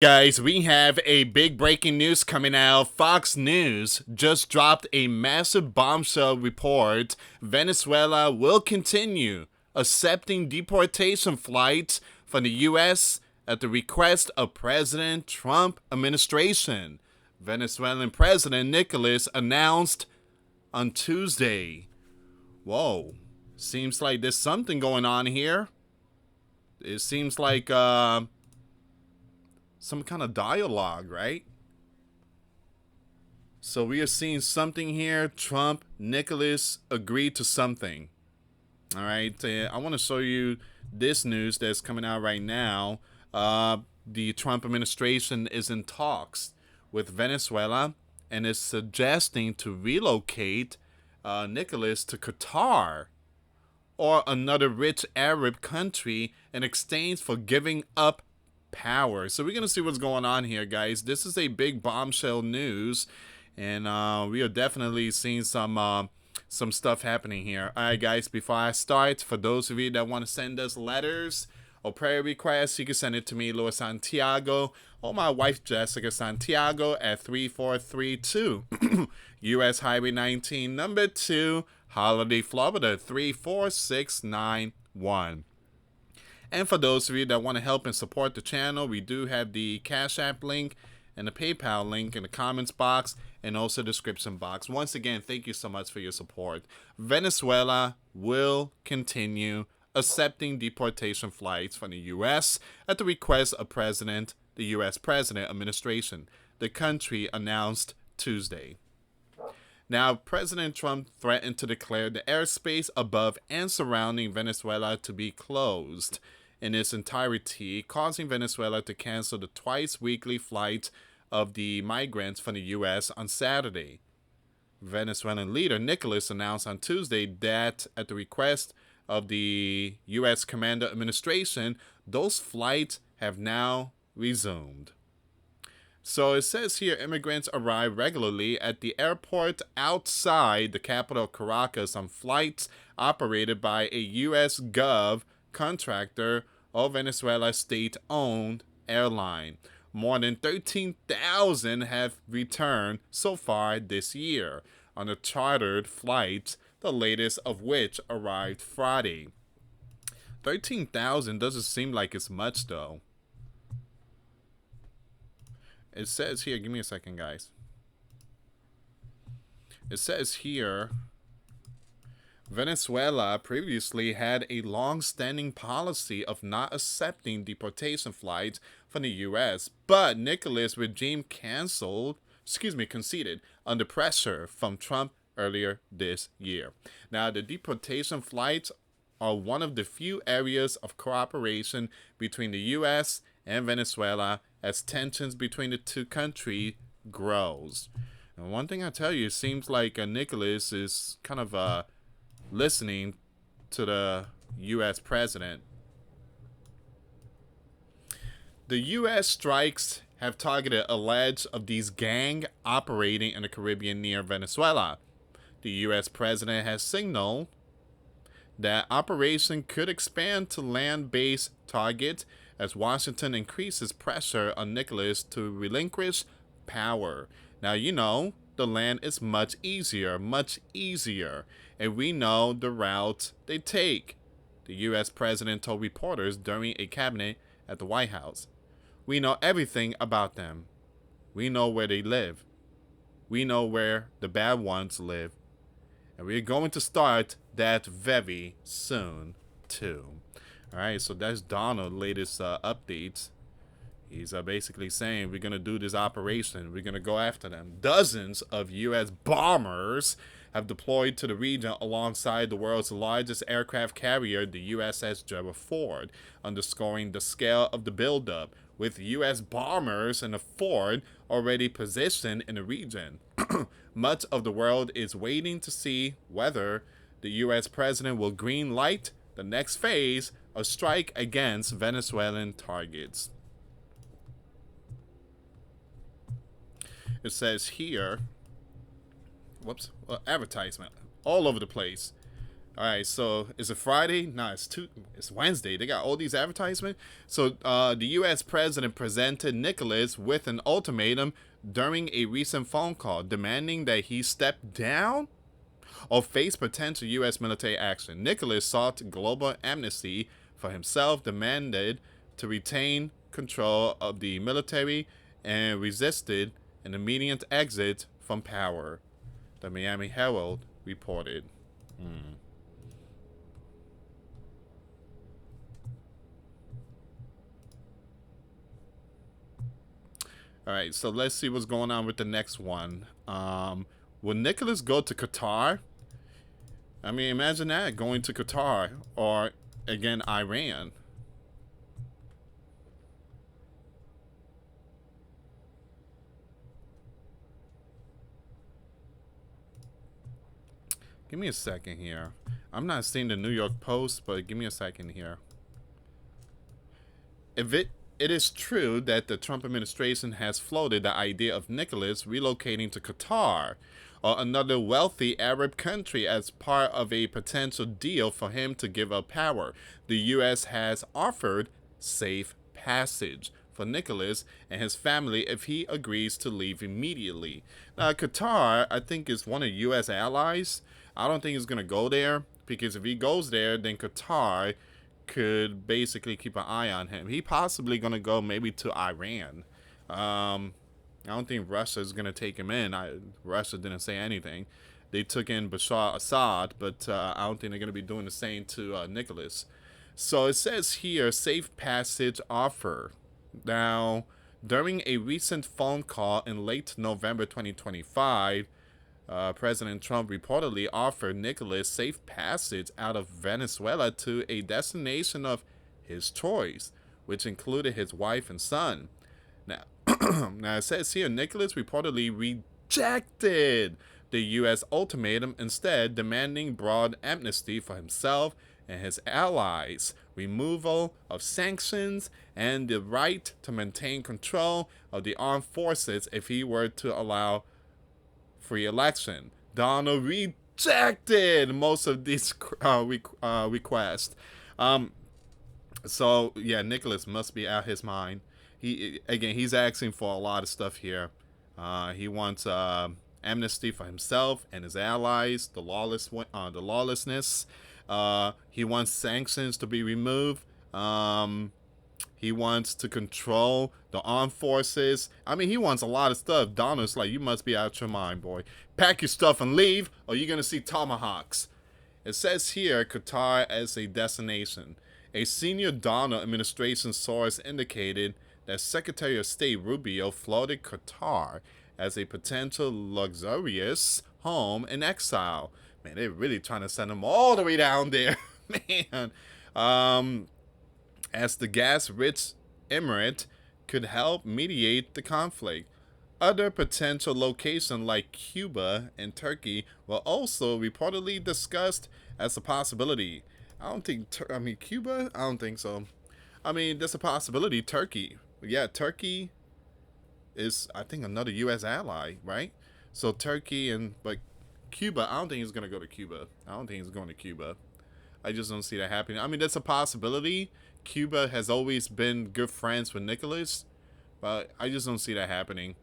Guys, we have a big breaking news coming out. Fox News just dropped a massive bombshell report. Venezuela will continue accepting deportation flights from the US at the request of President Trump administration. Venezuelan President Nicolas announced on Tuesday. Whoa, seems like there's something going on here. It seems like some kind of dialogue, right? So we are seeing something here. Trump, Nicholas agreed to something. All right. I want to show you this news that's coming out right now. The Trump administration is in talks with Venezuela and is suggesting to relocate Nicholas to Qatar or another rich Arab country in exchange for giving up power. So we're gonna see what's going on here, guys. This is a big bombshell news, and we are definitely seeing some stuff happening here. All right, guys. Before I start, for those of you that want to send us letters or prayer requests, you can send it to me, US Santiago, or my wife Jessica Santiago at 3432 US Highway 19, number 2, Holiday, Florida 34691. And for those of you that want to help and support the channel, we do have the Cash App link and the PayPal link in the comments box and also description box. Once again, thank you so much for your support. Venezuela will continue accepting deportation flights from the U.S. at the request of the U.S. President administration, the country announced Tuesday. Now, President Trump threatened to declare the airspace above and surrounding Venezuela to be closed in its entirety, causing Venezuela to cancel the twice-weekly flight of the migrants from the U.S. on Saturday. Venezuelan leader Nicolas announced on Tuesday that, at the request of the U.S. Commander administration, those flights have now resumed. So it says here immigrants arrive regularly at the airport outside the capital Caracas on flights operated by a U.S. Gov contractor or Venezuela state-owned airline. More than 13,000 have returned so far this year on a chartered flight, the latest of which arrived Friday. 13,000 doesn't seem like it's much though. It says here, give me a second, guys. It says here, Venezuela previously had a long-standing policy of not accepting deportation flights from the U.S., but Nicolas' regime conceded under pressure from Trump earlier this year. Now, the deportation flights are one of the few areas of cooperation between the U.S. and Venezuela as tensions between the two countries grows. And one thing I tell you, it seems like Nicolas is kind of listening to the U.S. president. The U.S. strikes have targeted alleged of these gangs operating in the Caribbean near Venezuela. The U.S. president has signaled that operation could expand to land-based targets as Washington increases pressure on Nicolas to relinquish power. Now, you know, the land is much easier, and we know the route they take, the U.S. president told reporters during a cabinet at the White House. We know everything about them. We know where they live. We know where the bad ones live. And we're going to start that very soon, too. All right, so that's Donald's latest updates. He's basically saying we're going to do this operation. We're going to go after them. Dozens of U.S. bombers have deployed to the region alongside the world's largest aircraft carrier, the USS Gerald Ford, underscoring the scale of the buildup, with U.S. bombers and the Ford already positioned in the region. Much of the world is waiting to see whether the U.S. president will green light the next phase of strike against Venezuelan targets. It says here, advertisement all over the place. All right, so is it Friday? No, it's Wednesday. They got all these advertisements. So the U.S. president presented Nicholas with an ultimatum during a recent phone call, demanding that he step down or face potential U.S. military action. Nicholas sought global amnesty for himself, demanded to retain control of the military, and resisted an immediate exit from power. The Miami Herald reported. All right, so let's see what's going on with the next one. Will Nicholas go to Qatar? I mean, imagine that, going to Qatar or, again, Iran. Give me a second here. I'm not seeing the New York Post, but give me a second here. If it is true that the Trump administration has floated the idea of Nicholas relocating to Qatar or another wealthy Arab country as part of a potential deal for him to give up power, the U.S. has offered safe passage for Nicholas and his family if he agrees to leave immediately. Now, Qatar, I think, is one of U.S. allies. I don't think he's going to go there because if he goes there, then Qatar could basically keep an eye on him. He possibly going to go maybe to Iran. I don't think Russia is going to take him in. Russia didn't say anything. They took in Bashar Assad, but I don't think they're going to be doing the same to Nicholas. So it says here, safe passage offer. Now, during a recent phone call in late November 2025, President Trump reportedly offered Nicholas safe passage out of Venezuela to a destination of his choice, which included his wife and son. Now, now it says here, Nicholas reportedly rejected the U.S. ultimatum, instead demanding broad amnesty for himself and his allies, removal of sanctions, and the right to maintain control of the armed forces if he were to allow free election. Donald rejected most of these requests. So yeah, Nicholas must be out his mind. He's asking for a lot of stuff here. He wants amnesty for himself and his allies, the lawlessness. He wants sanctions to be removed. He wants to control the armed forces. I mean, he wants a lot of stuff. Donald's like, you must be out your mind, boy. Pack your stuff and leave, or you're going to see tomahawks. It says here, Qatar as a destination. A senior Donald administration source indicated that Secretary of State Rubio floated Qatar as a potential luxurious home in exile. Man, they're really trying to send him all the way down there. Man. As the gas-rich emirate could help mediate the conflict. Other potential locations like Cuba and Turkey were also reportedly discussed as a possibility. I don't think, Cuba? I don't think so. I mean, there's a possibility. Turkey. Yeah, Turkey is, I think, another U.S. ally, right? So Turkey but Cuba, I don't think he's going to go to Cuba. I don't think he's going to Cuba. I just don't see that happening. I mean, that's a possibility. Cuba has always been good friends with Nicholas, but I just don't see that happening.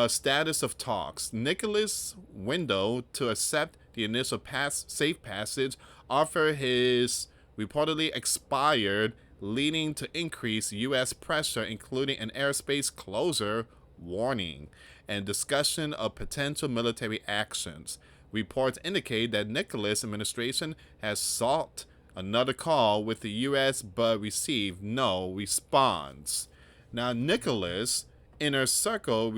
Status of talks. Nicholas' window to accept the initial safe passage offer his reportedly expired, leading to increased U.S. pressure, including an airspace closure warning and discussion of potential military actions. Reports indicate that Nicholas' administration has sought another call with the U.S. but received no response. Now, Nicholas' inner circle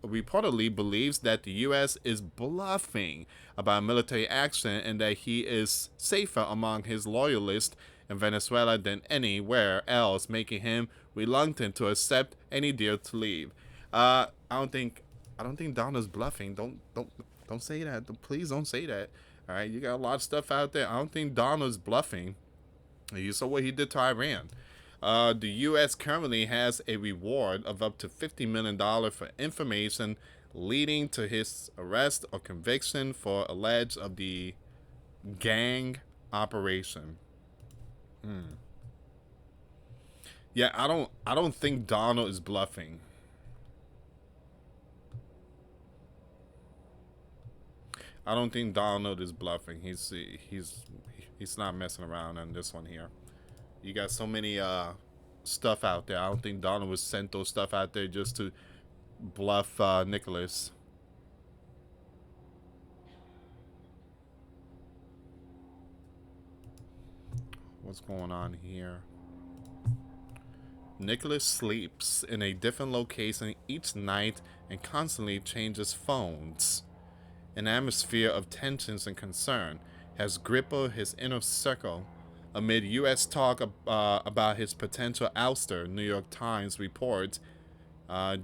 reportedly believes that the U.S. is bluffing about military action and that he is safer among his loyalists in Venezuela than anywhere else, making him reluctant to accept any deal to leave. I don't think Donald's bluffing. Don't say that. Please don't say that. All right, you got a lot of stuff out there. I don't think Donald's bluffing. You saw what he did to Iran. The U.S. currently has a reward of up to $50 million for information leading to his arrest or conviction for alleged of the gang operation. Hmm. Yeah, I don't think Donald is bluffing. I don't think Donald is bluffing. He's not messing around on this one here. You got so many stuff out there. I don't think Donald was sent those stuff out there just to bluff Nicholas. What's going on here? Nicholas sleeps in a different location each night and constantly changes phones. An atmosphere of tensions and concern has gripped his inner circle amid U.S. talk about his potential ouster. New York Times reports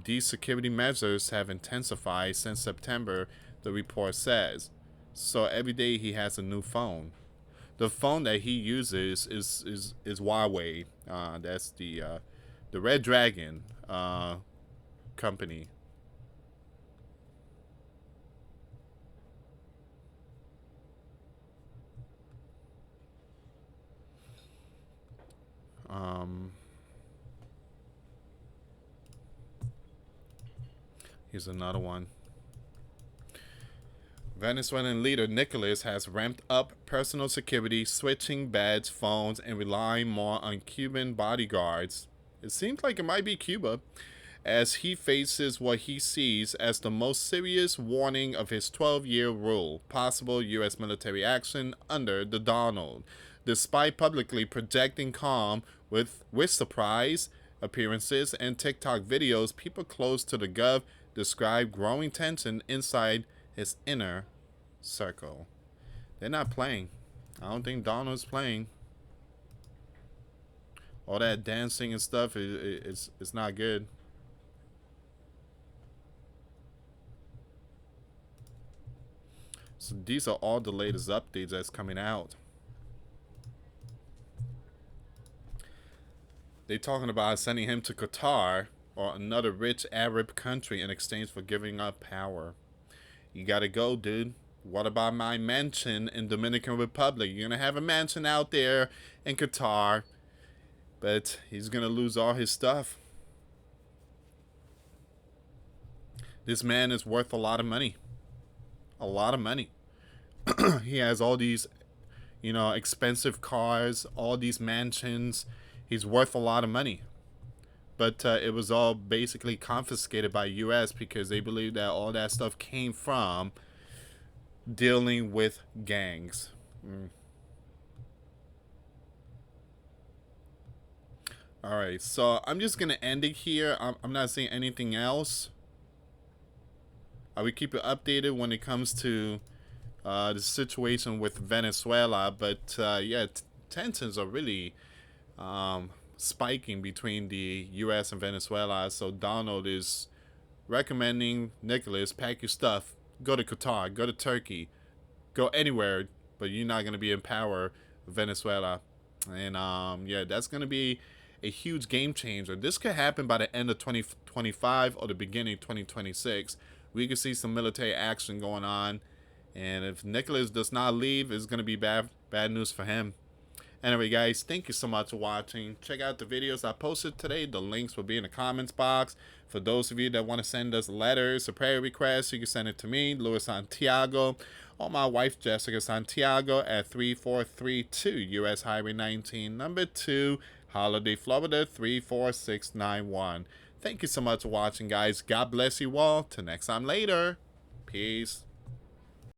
these security measures have intensified since September, the report says. So every day he has a new phone. The phone that he uses is Huawei. That's the Red Dragon company. Here's another one. Venezuelan leader Nicolas has ramped up personal security, switching beds, phones, and relying more on Cuban bodyguards. It seems like it might be Cuba, as he faces what he sees as the most serious warning of his 12-year rule, possible U.S. military action under the Donald. Despite publicly projecting calm with surprise appearances and TikTok videos, people close to the Gov describe growing tension inside his inner circle. They're not playing. I don't think Donald's playing. All that dancing and stuff is not good. So these are all the latest updates that's coming out. They're talking about sending him to Qatar or another rich Arab country in exchange for giving up power. You gotta go, dude. What about my mansion in Dominican Republic? You're gonna have a mansion out there in Qatar, but he's gonna lose all his stuff. This man is worth a lot of money. A lot of money. He has all these, expensive cars, all these mansions. He's worth a lot of money. But it was all basically confiscated by U.S. because they believe that all that stuff came from dealing with gangs. All right, so I'm just gonna end it here. I'm not saying anything else. I will keep you updated when it comes to the situation with Venezuela, but yeah, tensions are really spiking between the U.S. and Venezuela. So Donald is recommending Nicholas, pack your stuff, go to Qatar, go to Turkey, go anywhere, but you're not going to be in power with Venezuela. And yeah, that's going to be a huge game changer. This could happen by the end of 2025 or the beginning of 2026. We could see some military action going on. And if Nicholas does not leave, it's going to be bad news for him. Anyway, guys, thank you so much for watching. Check out the videos I posted today. The links will be in the comments box. For those of you that want to send us letters or prayer requests, you can send it to me, US Santiago, or my wife, Jessica Santiago, at 3432 US Highway 19, number 2, Holiday, Florida, 34691. Thank you so much for watching, guys. God bless you all. Till next time later. Peace.